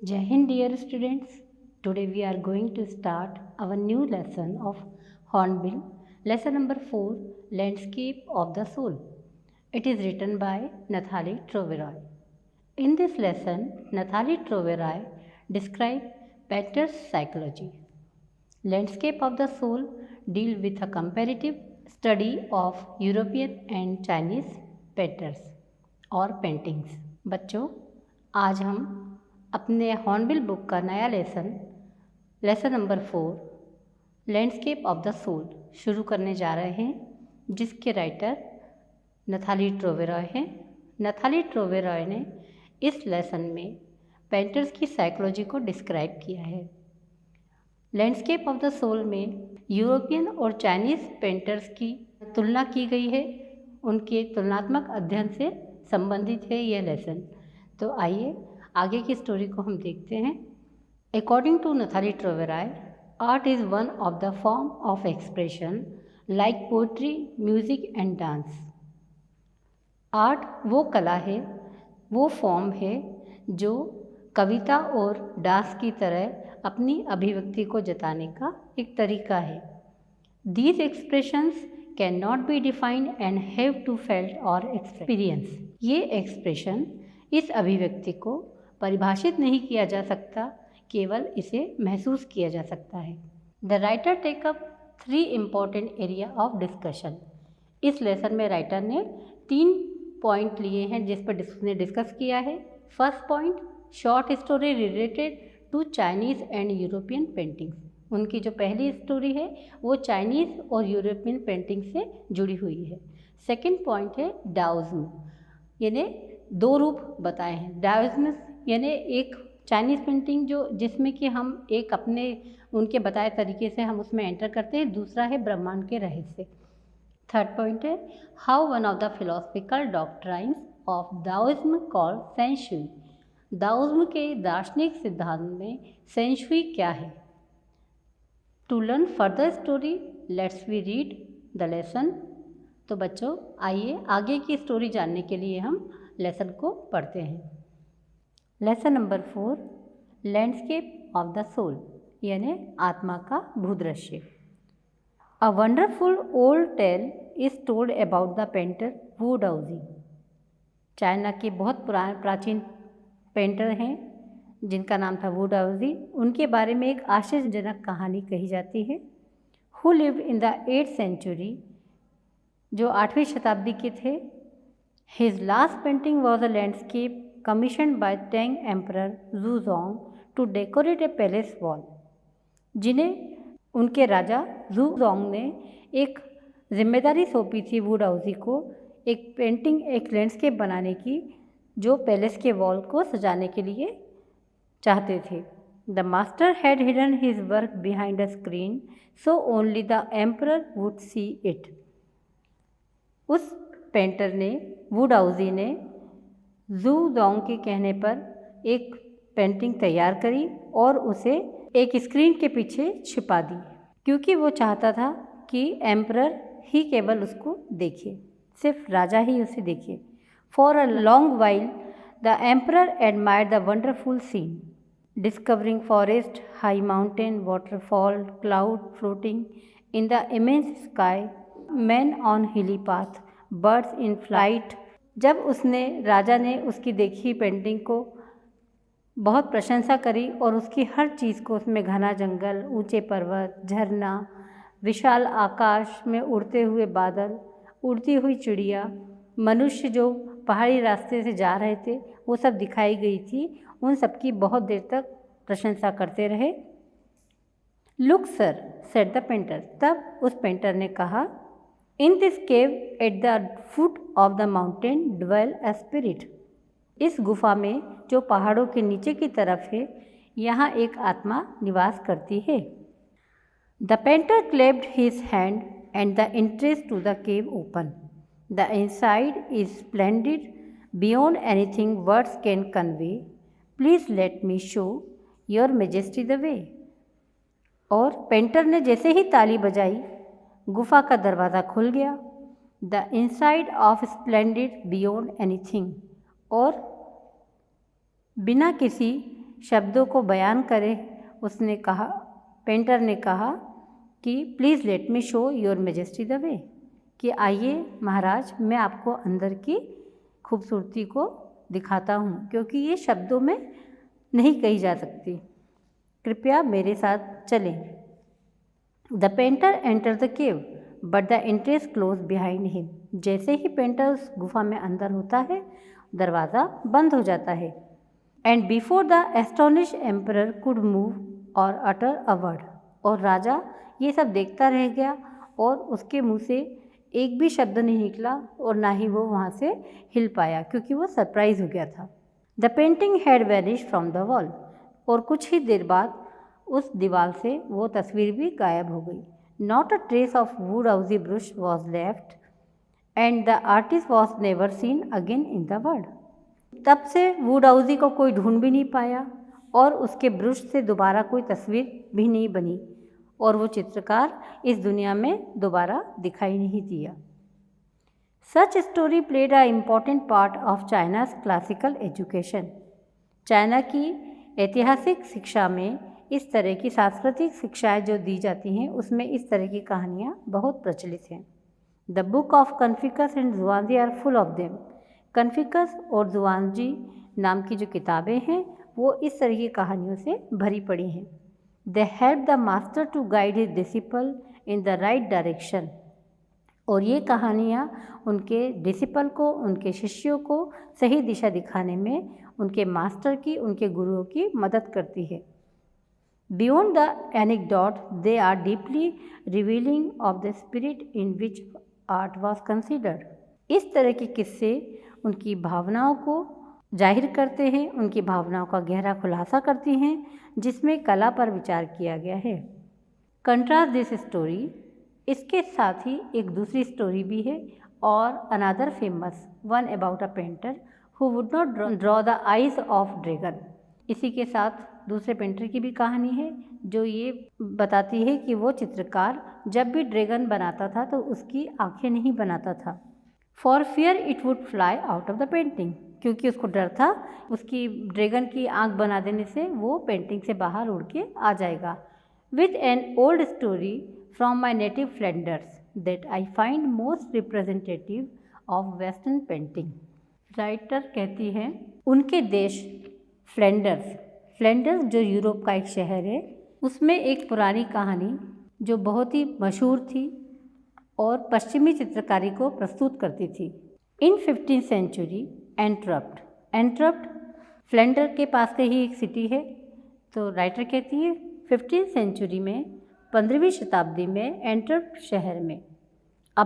Jai Hind, dear students. Today we are going to start our new lesson of Hornbill, lesson number 4, Landscape of the Soul. It is written by Nathalie Troveroy. In this lesson, Nathalie Troveroy describes painter's psychology. Landscape of the Soul deal with a comparative study of European and Chinese painters और paintings. बच्चों, आज हम अपने Hornbill book का नया lesson number 4 landscape of the soul शुरू करने जा रहे हैं, जिसके राइटर नथाली ट्रोवेरॉय हैं। नथाली ट्रोवेरॉय ने इस लेसन में पेंटर्स की साइकोलॉजी को डिस्क्राइब किया है। लैंडस्केप ऑफ द सोल में यूरोपियन और चाइनीज़ पेंटर्स की तुलना की गई है। उनके तुलनात्मक अध्ययन से संबंधित है यह लेसन। तो आइए आगे की स्टोरी को हम देखते हैं। According to Nathalie Trouveroy, art is one of the form of expression like poetry, music and dance. Art वो कला है, वो फॉर्म है जो कविता और डांस की तरह अपनी अभिव्यक्ति को जताने का एक तरीका है। These expressions can not be defined and have to felt और एक्सपीरियंस। ये एक्सप्रेशन, इस अभिव्यक्ति को परिभाषित नहीं किया जा सकता, केवल इसे महसूस किया जा सकता है। The writer take up 3 important area of discussion. इस लेसन में राइटर ने 3 पॉइंट लिए हैं जिस पर उसने डिस्कस किया है। First point, short story related to Chinese and European paintings. उनकी जो पहली स्टोरी है वो चाइनीज़ और यूरोपियन पेंटिंग से जुड़ी हुई है। सेकंड पॉइंट है डाओइज्म, यानी 2 रूप बताए हैं। डाओइज्म यानी एक चाइनीज़ पेंटिंग जिसमें कि हम एक अपने उनके बताए तरीके से हम उसमें एंटर करते हैं। दूसरा है ब्रह्मांड के रहस्य। थर्ड पॉइंट है how one of the philosophical doctrines of Daoism called shanshui. Daoism के दार्शनिक सिद्धांत में सेंशुई क्या है। To learn further story let's we read the lesson. तो बच्चों, आइए आगे की स्टोरी जानने के लिए हम लेसन को पढ़ते हैं। Lesson number 4, landscape of the soul, यानी आत्मा का भूदृश्य। A wonderful old tale is told about the painter Wu Daozi. China के बहुत प्राचीन पेंटर हैं जिनका नाम था वू डाओजी। उनके बारे में एक आश्चर्यजनक कहानी कही जाती है। Who lived in the 8th century, जो 8वीं शताब्दी के थे। His last painting was a landscape commissioned by Tang Emperor Zhuzong to decorate a palace wall, जिन्हें उनके राजा ज़ूज़ोंग ने एक जिम्मेदारी सौंपी थी वू डाओजी को, एक पेंटिंग, एक लैंडस्केप बनाने की, जो पैलेस के वॉल को सजाने के लिए चाहते थे। The master had hidden his work behind a screen so only the emperor would see it. उस पेंटर ने, वू डाओजी ने ज़ूज़ोंग के कहने पर एक पेंटिंग तैयार करी और उसे एक स्क्रीन के पीछे छिपा दी, क्योंकि वो चाहता था कि एम्परर ही केवल उसको देखे, सिर्फ राजा ही उसे देखे। For a long while the emperor admired the wonderful scene, discovering forest, high mountain, waterfall, cloud floating in the immense sky, man on hilly path, birds in flight. जब राजा ने उसकी देखी पेंटिंग को बहुत प्रशंसा करी और उसकी हर चीज़ को, उसमें घना जंगल, ऊंचे पर्वत, झरना, विशाल आकाश में उड़ते हुए बादल, उड़ती हुई चिड़िया, मनुष्य जो पहाड़ी रास्ते से जा रहे थे, वो सब दिखाई गई थी। उन सब की बहुत देर तक प्रशंसा करते रहे। Look sir, said the painter. तब उस पेंटर ने कहा, in this cave at the foot of the mountain dwell a spirit. इस गुफा में जो पहाड़ों के नीचे की तरफ है, यहाँ एक आत्मा निवास करती है। The painter clapped his hand and the entrance to the cave open. The inside is splendid beyond anything words can convey. Please let me show your majesty the way. और पेंटर ने जैसे ही ताली बजाई, गुफा का दरवाज़ा खुल गया। The inside of splendid beyond anything, और बिना किसी शब्दों को बयान करे, उसने कहा, पेंटर ने कहा कि please let me show your majesty the वे, कि आइए महाराज मैं आपको अंदर की खूबसूरती को दिखाता हूँ, क्योंकि ये शब्दों में नहीं कही जा सकती, कृपया मेरे साथ चलें। The painter enter the cave but the entrance close behind him. जैसे ही पेंटर उस गुफा में अंदर होता है, दरवाज़ा बंद हो जाता है। And before the astonish emperor could move और अटर अ वर्ड, और राजा ये सब देखता रह गया और उसके मुंह से एक भी शब्द नहीं निकला और ना ही वो वहाँ से हिल पाया, क्योंकि वो सरप्राइज हो गया था। The painting had vanish from the wall, और कुछ ही देर बाद उस दीवार से वो तस्वीर भी गायब हो गई। Not a trace of Wu Daozi brush was left and the artist was never seen again in the world. तब से वुडहाउसी को कोई ढूंढ भी नहीं पाया और उसके ब्रश से दोबारा कोई तस्वीर भी नहीं बनी, और वो चित्रकार इस दुनिया में दोबारा दिखाई नहीं दिया। Such story played a important part of China's classical education. China की ऐतिहासिक शिक्षा में इस तरह की सांस्कृतिक शिक्षाएं जो दी जाती हैं, उसमें इस तरह की कहानियाँ बहुत प्रचलित हैं। The book of Confucius and Zhuangzi are full of them. Confucius और जुआनजी नाम की जो किताबें हैं, वो इस तरह की कहानियों से भरी पड़ी हैं। They help the master to guide his disciple in the right direction, और ये कहानियाँ उनके डिसिपल को, उनके शिष्यों को सही दिशा दिखाने में उनके मास्टर की, उनके गुरुओं की मदद करती है। Beyond the anecdote they are deeply revealing of the spirit in which art was considered. इस तरह के किस्से उनकी भावनाओं को जाहिर करते हैं, उनकी भावनाओं का गहरा खुलासा करती हैं, जिसमें कला पर विचार किया गया है। कंट्रास्ट दिस स्टोरी, इसके साथ ही एक दूसरी स्टोरी भी है, और another famous one about a painter who would not draw the eyes of dragon. इसी के साथ दूसरे पेंटर की भी कहानी है, जो ये बताती है कि वो चित्रकार जब भी ड्रैगन बनाता था तो उसकी आंखें नहीं बनाता था, for fear it would fly out of the painting, क्योंकि उसको डर था उसकी ड्रैगन की आंख बना देने से वो पेंटिंग से बाहर उड़ के आ जाएगा। With an old story from my native Flanders that I find most representative of western painting. Writer कहती हैं, उनके देश फ्लैंडर्स जो यूरोप का एक शहर है, उसमें एक पुरानी कहानी जो बहुत ही मशहूर थी और पश्चिमी चित्रकारी को प्रस्तुत करती थी। इन 15th सेंचुरी एंट्रप्ट फ्लैंडर के पास के ही एक सिटी है। तो राइटर कहती है 15th सेंचुरी में, 15वीं शताब्दी में एंट्रप्ट शहर में a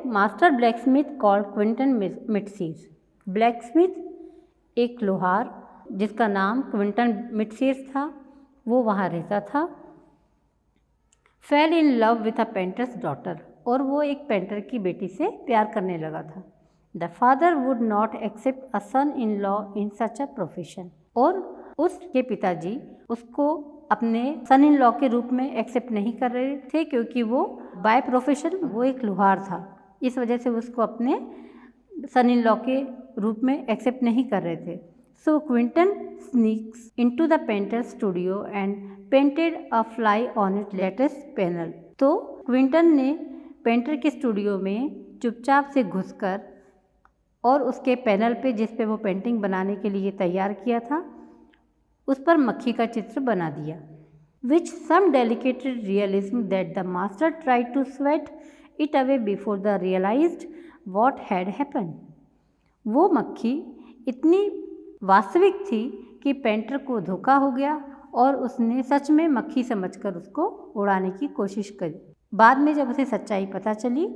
master blacksmith called Quinten Metsys. Blacksmith एक लोहार जिसका नाम क्विंटन मिटसीस था, वो वहाँ रहता था। Fail in love with a painters daughter, और वो एक पेंटर की बेटी से प्यार करने लगा था। The father would not accept a son in law in such a profession, और उसके पिताजी उसको अपने सन इन लॉ के रूप में एक्सेप्ट नहीं कर रहे थे, क्योंकि वो बाय प्रोफेशन वो एक लोहार था। इस वजह से उसको अपने सन इन लॉ के रूप में एक्सेप्ट नहीं कर रहे थे। So Quinten sneaks into the painter studio and painted a fly on it latest panel. तो क्विंटन ने पेंटर के स्टूडियो में चुपचाप से घुसकर और उसके पैनल पे, जिस पे वो पेंटिंग बनाने के लिए तैयार किया था, उस पर मक्खी का चित्र बना दिया। Which some dedicated realism that the master tried to sweat it away before the realized what had happen. वो मक्खी इतनी वास्तविक थी कि पेंटर को धोखा हो गया और उसने सच में मक्खी समझकर उसको उड़ाने की कोशिश करी। बाद में जब उसे सच्चाई पता चली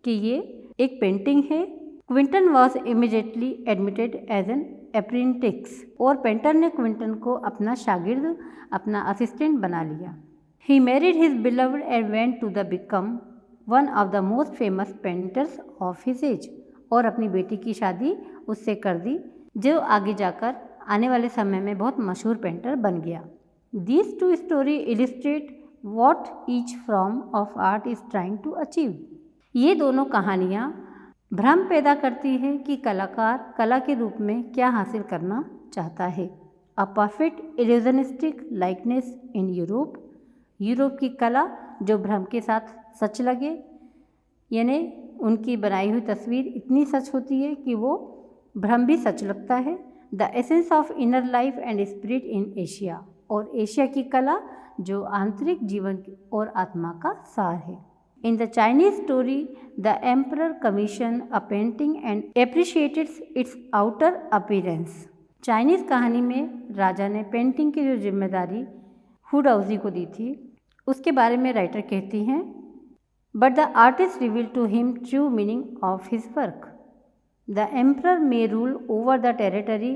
कि ये एक पेंटिंग है, Quinten was immediately admitted as an apprentice, और पेंटर ने क्विंटन को अपना शागिर्द, अपना असिस्टेंट बना लिया। He married his beloved and went to the become one of the most famous painters of his age, और अपनी बेटी की शादी उससे कर दी, जो आगे जाकर आने वाले समय में बहुत मशहूर पेंटर बन गया। These two story illustrate what each form of art is trying to achieve. ये दोनों कहानियाँ भ्रम पैदा करती हैं कि कलाकार कला के रूप में क्या हासिल करना चाहता है। A perfect illusionistic likeness in Europe की कला जो भ्रम के साथ सच लगे, यानी उनकी बनाई हुई तस्वीर इतनी सच होती है कि वो भ्रम भी सच लगता है। The essence of inner life and spirit in Asia, और एशिया की कला जो आंतरिक जीवन और आत्मा का सार है। In the Chinese story the emperor commission a painting and appreciated it's outer appearance. Chinese कहानी में राजा ने पेंटिंग की जो जिम्मेदारी हु डाउजी को दी थी, उसके बारे में राइटर कहती हैं, but the artist reveal to him true meaning of his work. The emperor may rule over the territory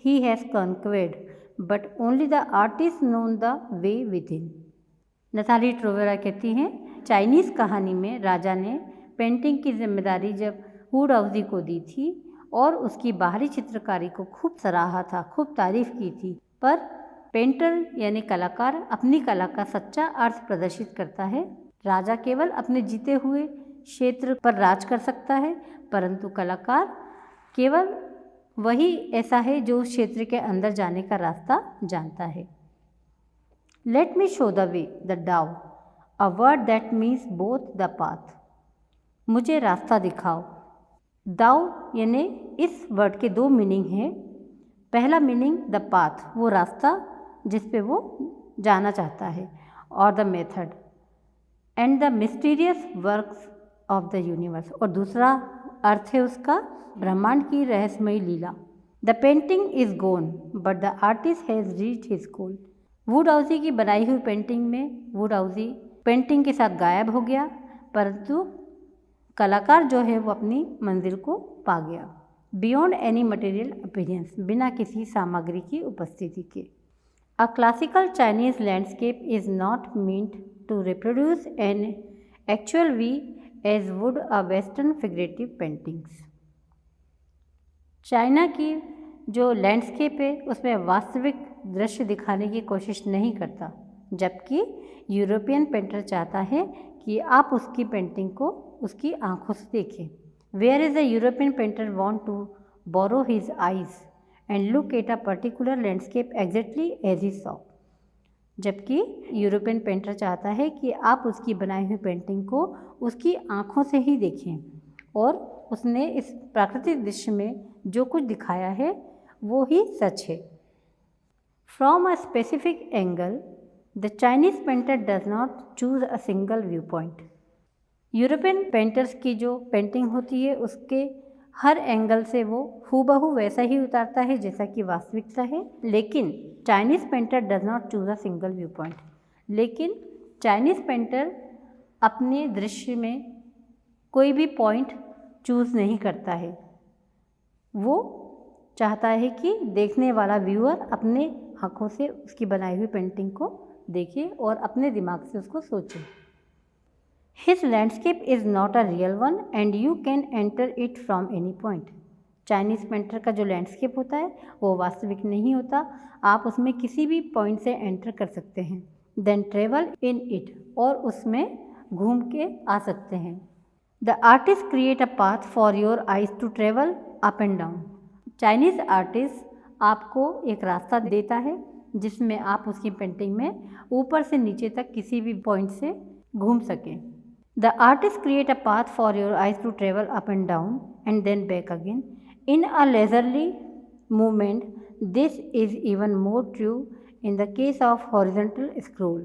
he has conquered, but only the artist known the way within. Natalie Trovera कहती हैं, Chinese कहानी में राजा ने painting की जिम्मेदारी जब who डाउजी को दी थी और उसकी बाहरी चित्रकारी को खूब सराहा था, खूब तारीफ की थी, पर पेंटर यानी कलाकार अपनी कला का सच्चा अर्थ प्रदर्शित करता है। राजा केवल अपने जीते हुए क्षेत्र पर राज कर सकता है, परंतु कलाकार केवल वही ऐसा है जो उस क्षेत्र के अंदर जाने का रास्ता जानता है। Let me show the way the Dao, a word that means both the path. मुझे रास्ता दिखाओ। दाओ यानी इस वर्ड के दो मीनिंग हैं। पहला मीनिंग द पाथ, वो रास्ता जिस पे वो जाना चाहता है, और the method and the mysterious works of the universe, और दूसरा अर्थ है उसका ब्रह्मांड की रहस्यमयी लीला। The painting is gone but the artist has reached his goal. Wu Daozi की बनाई हुई पेंटिंग में वु डाउजी पेंटिंग के साथ गायब हो गया, परंतु कलाकार जो है वो अपनी मंजिल को पा गया। बियॉन्ड एनी मटेरियल अपीयरेंस, बिना किसी सामग्री की उपस्थिति के। A classical Chinese landscape is not meant to reproduce an actual view as would a western figurative paintings. China की जो लैंडस्केप है उसमें वास्तविक दृश्य दिखाने की कोशिश नहीं करता, जबकि यूरोपियन पेंटर चाहता है कि आप उसकी पेंटिंग को उसकी आंखों से देखें। Where is the European painter want to borrow his eyes and look at a particular landscape exactly as he saw. जबकि यूरोपियन पेंटर चाहता है कि आप उसकी बनाई हुई पेंटिंग को उसकी आंखों से ही देखें, और उसने इस प्राकृतिक दृश्य में जो कुछ दिखाया है वो ही सच है। From a specific angle the Chinese painter does not choose a single view point. European painters की जो पेंटिंग होती है उसके हर एंगल से वो हूबहू वैसा ही उतारता है जैसा कि वास्तविकता है, लेकिन Chinese painter does not choose a single view point. लेकिन चाइनीज़ पेंटर अपने दृश्य में कोई भी पॉइंट चूज़ नहीं करता है। वो चाहता है कि देखने वाला व्यूअर अपने आँखों से उसकी बनाई हुई पेंटिंग को देखे और अपने दिमाग से उसको सोचे। His landscape is not a real one and you can enter it from any point. Chinese painter का जो लैंडस्केप होता है वो वास्तविक नहीं होता, आप उसमें किसी भी पॉइंट से एंटर कर सकते हैं, देन ट्रेवल इन इट, और उसमें घूम के आ सकते हैं। The artist create a path for your eyes to travel up and down. Chinese artist आपको एक रास्ता देता है जिसमें आप उसकी पेंटिंग में ऊपर से नीचे तक किसी भी पॉइंट से घूम सकें। The artist create a path for your eyes to travel up and down and then back again in a leisurely movement. This is even more true in the case of horizontal scroll.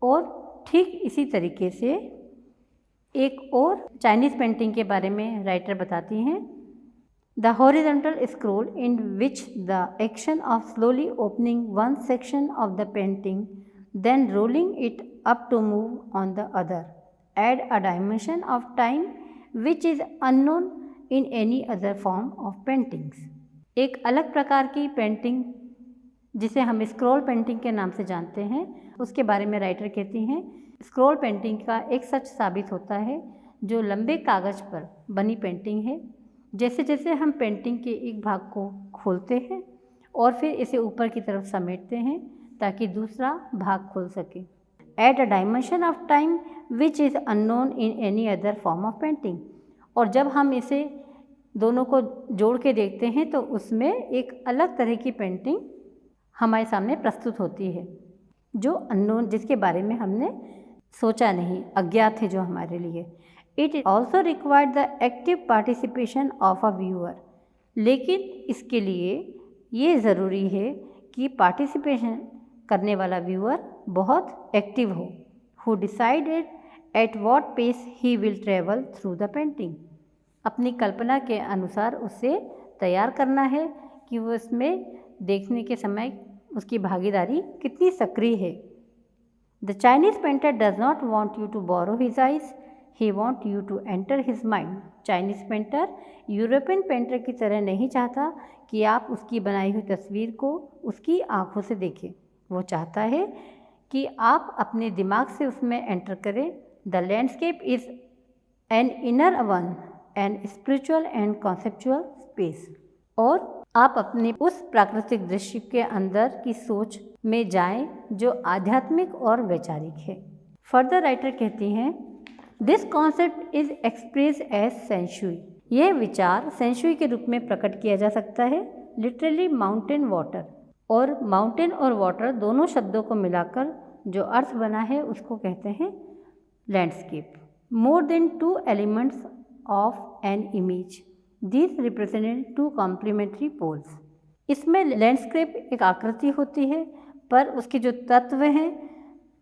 और ठीक इसी तरीके से एक और Chinese painting के बारे में राइटर बताती हैं। The horizontal scroll in which the action of slowly opening one section of the painting then rolling it up to move on the other add a dimension of time which is unknown in any other form of paintings. एक अलग प्रकार की painting जिसे हम scroll painting के नाम से जानते हैं, उसके बारे में राइटर कहती हैं, स्क्रॉल पेंटिंग का एक सच साबित होता है जो लंबे कागज़ पर बनी पेंटिंग है। जैसे जैसे हम पेंटिंग के एक भाग को खोलते हैं और फिर इसे ऊपर की तरफ समेटते हैं ताकि दूसरा भाग खुल सके। Add a dimension of time which is unknown in any other form of painting. और जब हम इसे दोनों को जोड़ के देखते हैं तो उसमें एक अलग तरह की पेंटिंग हमारे सामने प्रस्तुत होती है, जो अननोन, जिसके बारे में हमने सोचा नहीं, अज्ञात है जो हमारे लिए। It also required the active participation of a viewer, लेकिन इसके लिए ये ज़रूरी है कि पार्टिसिपेशन करने वाला व्यूअर बहुत एक्टिव हो, who decided at what pace he will travel through the painting. अपनी कल्पना के अनुसार उसे तैयार करना है कि वो इसमें देखने के समय उसकी भागीदारी कितनी सक्रिय है। The Chinese painter does not want you to borrow his eyes, he want you to enter his mind. Chinese painter European painter की तरह नहीं चाहता कि आप उसकी बनाई हुई तस्वीर को उसकी आँखों से देखें। वो चाहता है कि आप अपने दिमाग से उसमें एंटर करें। The landscape is an inner one, an spiritual and conceptual space. और आप अपने उस प्राकृतिक दृश्य के अंदर की सोच में जाएं जो आध्यात्मिक और वैचारिक है। फर्दर राइटर कहती हैं, this concept is express as shanshui. यह विचार सेंशुई के रूप में प्रकट किया जा सकता है, लिटरली माउंटेन वाटर। और माउंटेन और वाटर दोनों शब्दों को मिलाकर जो अर्थ बना है उसको कहते हैं landscape. More than two elements of an image, this represent two complementary poles. इसमें लैंडस्केप एक आकृति होती है, पर उसके जो तत्व हैं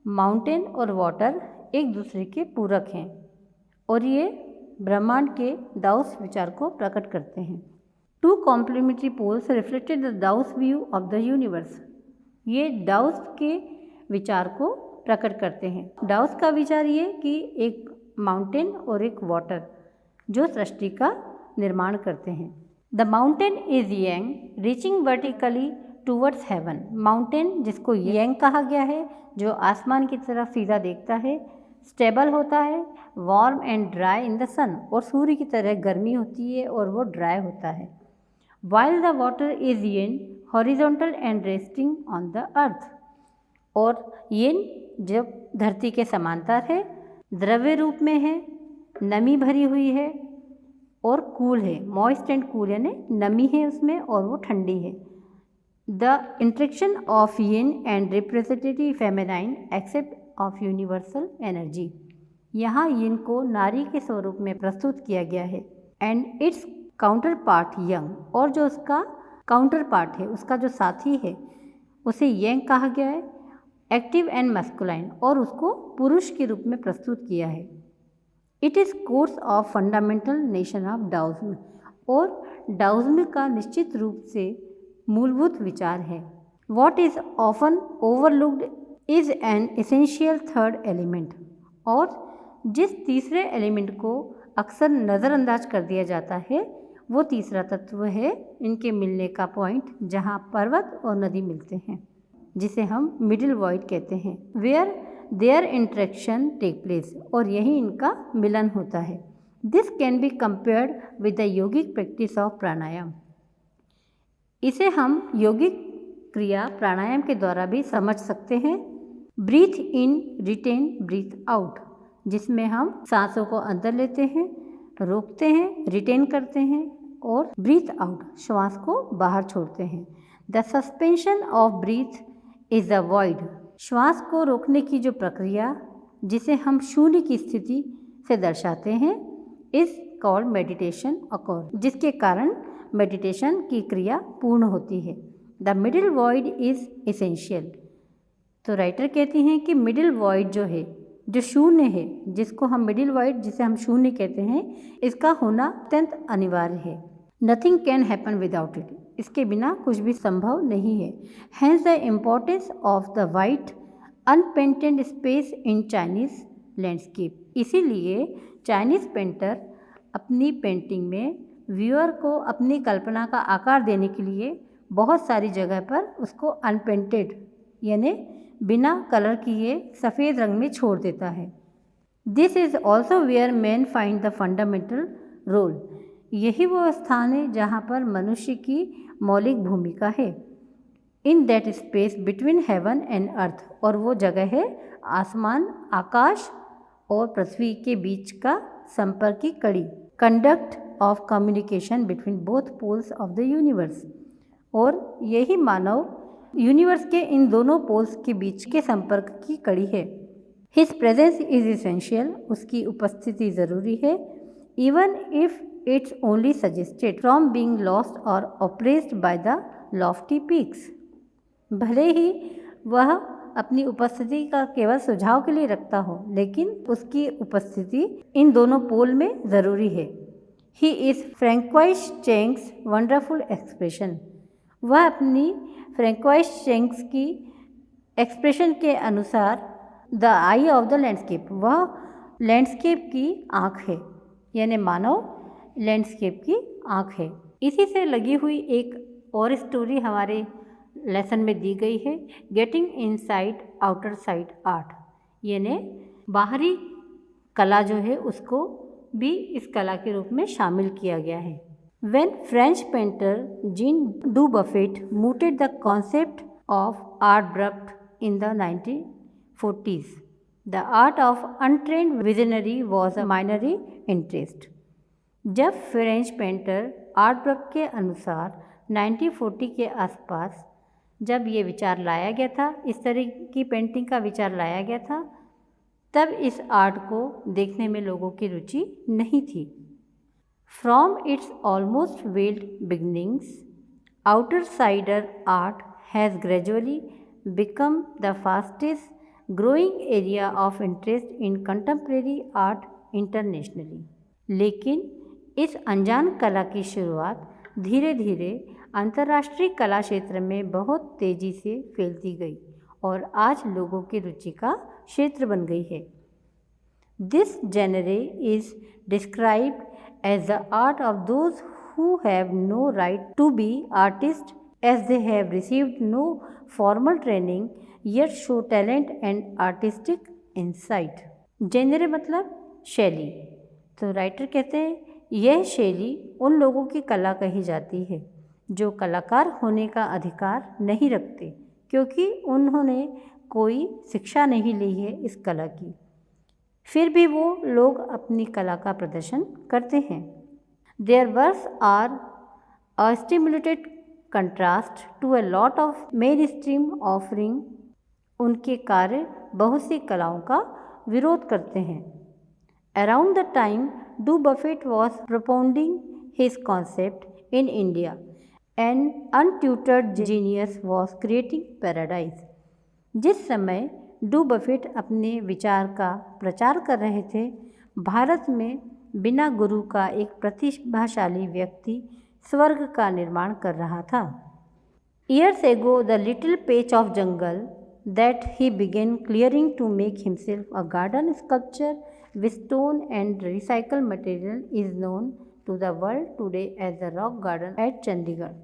माउंटेन और वाटर एक दूसरे के पूरक हैं, और ये ब्रह्मांड के दाउस विचार को प्रकट करते हैं। Two complementary poles reflected the Daoist view of the universe. ये दाउस के विचार को प्रकट करते हैं। दाउस का विचार ये कि एक माउंटेन और एक वाटर जो सृष्टि का निर्माण करते हैं। The mountain is yang, reaching vertically towards heaven. Mountain, जिसको यांग कहा गया है, जो आसमान की तरफ सीधा देखता है, स्टेबल होता है, warm and dry in the sun, और सूर्य की तरह गर्मी होती है और वो ड्राई होता है। While the water is yen, horizontal and resting on the earth. और येन जब धरती के समांतर है, द्रव्य रूप में है, नमी भरी हुई है और कूल है, मॉइस्ट एंड कूल, यानी नमी है उसमें और वो ठंडी है। The interaction of yen and representative feminine except of universal energy. यहाँ येन को नारी के स्वरूप में प्रस्तुत किया गया है, and it's counter part young, और जो उसका काउंटर पार्ट है, उसका जो साथी है, उसे यंग कहा गया है, एक्टिव एंड मस्कुलाइन, और उसको पुरुष के रूप में प्रस्तुत किया है। It is course of fundamental notion of Daoism, और डाउज्म का निश्चित रूप से मूलभूत विचार है। What is often overlooked is an essential third element, और जिस तीसरे एलिमेंट को अक्सर नज़रअंदाज कर दिया जाता है वो तीसरा तत्व है इनके मिलने का पॉइंट, जहाँ पर्वत और नदी मिलते हैं, जिसे हम मिडिल वॉइड कहते हैं, where their interaction take place, और यही इनका मिलन होता है। This can be compared with the yogic practice of pranayama. इसे हम यौगिक क्रिया प्राणायाम के द्वारा भी समझ सकते हैं। ब्रीथ इन, रिटेन, ब्रीथ आउट, जिसमें हम सांसों को अंदर लेते हैं, रोकते हैं, रिटेन करते हैं, और ब्रीथ आउट, श्वास को बाहर छोड़ते हैं। The suspension of breath is the void. श्वास को रोकने की जो प्रक्रिया, जिसे हम शून्य की स्थिति से दर्शाते हैं, इज़ कॉल्ड मेडिटेशन अकॉर, जिसके कारण मेडिटेशन की क्रिया पूर्ण होती है। The middle void is essential. तो राइटर कहती हैं कि मिडिल वॉइड जो है, जो शून्य है, जिसको हम मिडिल वॉइड, जिसे हम शून्य कहते हैं, इसका होना अत्यंत अनिवार्य है। Nothing can happen without it, इसके बिना कुछ भी संभव नहीं है। Hence the importance of the white unpainted space in Chinese landscape. इसीलिए चाइनीज़ पेंटर अपनी पेंटिंग में व्यूअर को अपनी कल्पना का आकार देने के लिए बहुत सारी जगह पर उसको अनपेंटेड, यानी बिना कलर किए सफ़ेद रंग में छोड़ देता है। This is also where man find the fundamental role. यही वो स्थान है जहाँ पर मनुष्य की मौलिक भूमिका है। In that space between heaven and earth, और वो जगह है आसमान, आकाश और पृथ्वी के बीच का संपर्क की कड़ी, conduct of communication between both poles of the universe. और यही मानव यूनिवर्स के इन दोनों पोल्स के बीच के संपर्क की कड़ी है। हिज प्रेजेंस इज इसेंशियल, उसकी उपस्थिति ज़रूरी है, even if it's only suggested from being lost और oppressed by the lofty peaks. भले ही वह अपनी उपस्थिति का केवल सुझाव के लिए रखता हो, लेकिन उसकी उपस्थिति इन दोनों पोल में ज़रूरी है। He is François Cheng's wonderful expression. वह अपनी फ्रैंकोइस चेंग्स की एक्सप्रेशन के अनुसार the eye of the landscape, वह लैंडस्केप की आँख है, यानी मानव लैंडस्केप की आँख है। इसी से लगी हुई एक और स्टोरी हमारे लेसन में दी गई है, getting inside outer side art, यानी बाहरी कला जो है उसको भी इस कला के रूप में शामिल किया गया है। When French painter Jean Dubuffet mooted the concept of art brut in the 1940s, the art of untrained visionary was a minority interest. जब फ्रेंच पेंटर आर्ट ब्रफ्ट के अनुसार 1940 के आसपास जब ये विचार लाया गया था, इस तरह की पेंटिंग का विचार लाया गया था, तब इस आर्ट को देखने में लोगों की रुचि नहीं थी। From its almost weld beginnings, outsider art has gradually become the fastest growing area of interest in contemporary art internationally. लेकिन इस अनजान कला की शुरुआत धीरे धीरे अंतर्राष्ट्रीय कला क्षेत्र में बहुत तेज़ी से फैलती गई और आज लोगों की रुचि का क्षेत्र बन गई है। This genre is described as the art of those who have no right to be artist as they have received no formal training yet show talent and artistic insight. Genre मतलब शैली। तो राइटर कहते हैं यह शैली उन लोगों की कला कही जाती है जो कलाकार होने का अधिकार नहीं रखते, क्योंकि उन्होंने कोई शिक्षा नहीं ली है इस कला की, फिर भी वो लोग अपनी कला का प्रदर्शन करते हैं। Their works are a stimulated contrast to a lot of mainstream offering. उनके कार्य बहुत सी कलाओं का विरोध करते हैं। Around the time Dubuffet was propounding his concept in India, an untutored genius was creating paradise। जिस समय डू बफेट अपने विचार का प्रचार कर रहे थे, भारत में बिना गुरु का एक प्रतिभाशाली व्यक्ति स्वर्ग का निर्माण कर रहा था। Years ago, the little patch of jungle that he began clearing to make himself a garden sculpture with stone and recycled material is known to the world today as the Rock Garden at Chandigarh।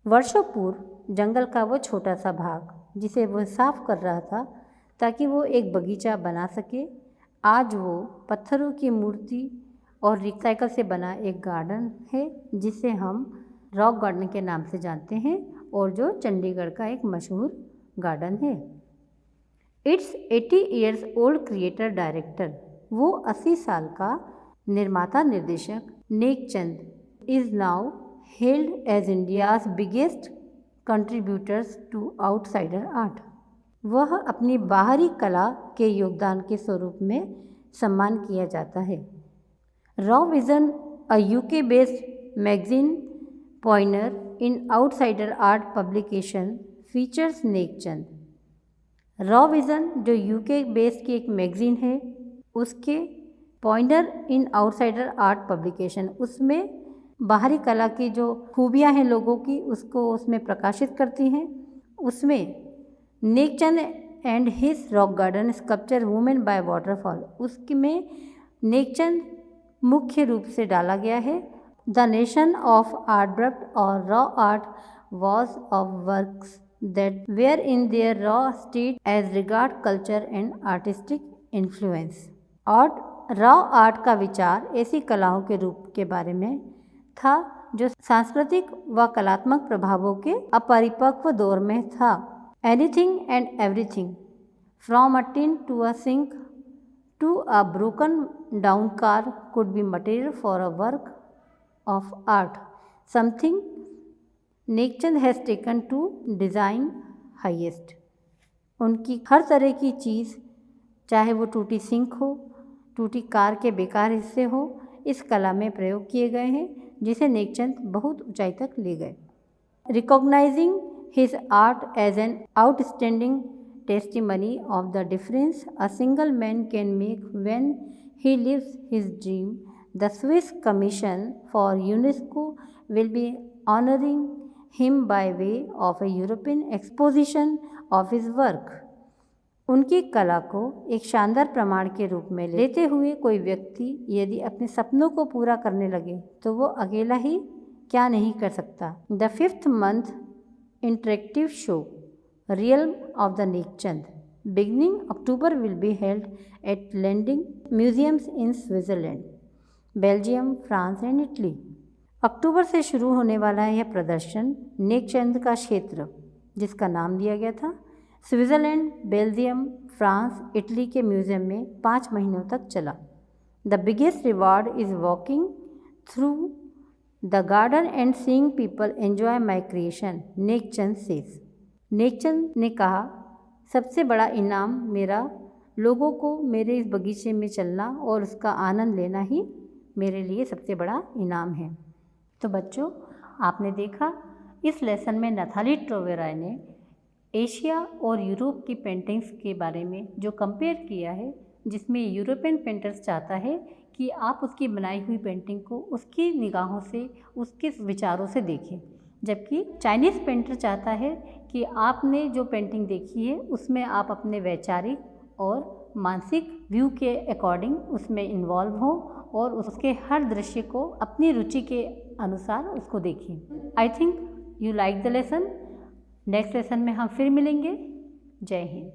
वर्षों पूर्व जंगल का वो छोटा सा भाग जिसे वो साफ कर रहा था ताकि वो एक बगीचा बना सके, आज वो पत्थरों की मूर्ति और रिसाइकल से बना एक गार्डन है जिसे हम रॉक गार्डन के नाम से जानते हैं और जो चंडीगढ़ का एक मशहूर गार्डन है। It's 80 years old creator director, वो 80 साल का निर्माता निर्देशक Nek Chand is now held as India's biggest contributors to outsider art. वह अपनी बाहरी कला के योगदान के स्वरूप में सम्मान किया जाता है। Raw vision, a UK based magazine pioneer in outsider art publication features Nek Chand. Raw vision जो यूके बेस्ड की एक मैगज़ीन है, उसके pointer in outsider art publication, उसमें बाहरी कला की जो खूबियाँ हैं लोगों की उसको उसमें प्रकाशित करती हैं। उसमें Nek Chand and his rock garden sculpture women bye waterfall, उसमें नेकचंद मुख्य रूप से डाला गया है। द नेशन ऑफ आर्ट ब्रफ्ट और raw art was of works that where in their raw state as regard culture and artistic influence. और रॉ आर्ट का विचार ऐसी कलाओं के रूप के बारे में था जो सांस्कृतिक व कलात्मक प्रभावों के अपरिपक्व दौर में था। Anything and everything from a tin to a sink to a broken down car could be material for a work of art, something Nek Chand has taken to design highest. उनकी हर तरह की चीज़, चाहे वो टूटी सिंक हो, टूटी कार के बेकार हिस्से हो, इस कला में प्रयोग किए गए हैं, जिसे नेकचंद बहुत ऊंचाई तक ले गए। Recognising his art as an outstanding testimony of the difference a single man can make when he lives his dream, the Swiss Commission for UNESCO will be honoring him by way of a European exposition of his work. उनकी कला को एक शानदार प्रमाण के रूप में लेते हुए कोई व्यक्ति यदि अपने सपनों को पूरा करने लगे तो वो अकेला ही क्या नहीं कर सकता। The 5th month interactive show Realm of the Neckchand beginning October will be held at Landing Museums in Switzerland, Belgium, France and Italy. अक्टूबर से शुरू होने वाला है यह प्रदर्शन नेकचंद का क्षेत्र, जिसका नाम दिया गया था, स्विट्ज़रलैंड, बेल्जियम, फ्रांस, इटली के म्यूज़ियम में 5 महीनों तक चला। The biggest reward is walking through the garden and seeing people enjoy my creation, Nek Chand says. Nek Chand ने कहा, सबसे बड़ा इनाम मेरा लोगों को मेरे इस बगीचे में चलना और उसका आनंद लेना ही मेरे लिए सबसे बड़ा इनाम है। तो बच्चों, आपने देखा इस लेसन में नथाली ट्रोवेराय ने एशिया और यूरोप की पेंटिंग्स के बारे में जो कंपेयर किया है, जिसमें यूरोपियन पेंटर्स चाहता है कि आप उसकी बनाई हुई पेंटिंग को उसकी निगाहों से, उसके विचारों से देखें, जबकि चाइनीज़ पेंटर चाहता है कि आपने जो पेंटिंग देखी है उसमें आप अपने वैचारिक और मानसिक व्यू के अकॉर्डिंग उसमें इन्वॉल्व हो और उसके हर दृश्य को अपनी रुचि के अनुसार उसको देखें। I think you like the lesson. Next lesson में हम फिर मिलेंगे। जय हिंद।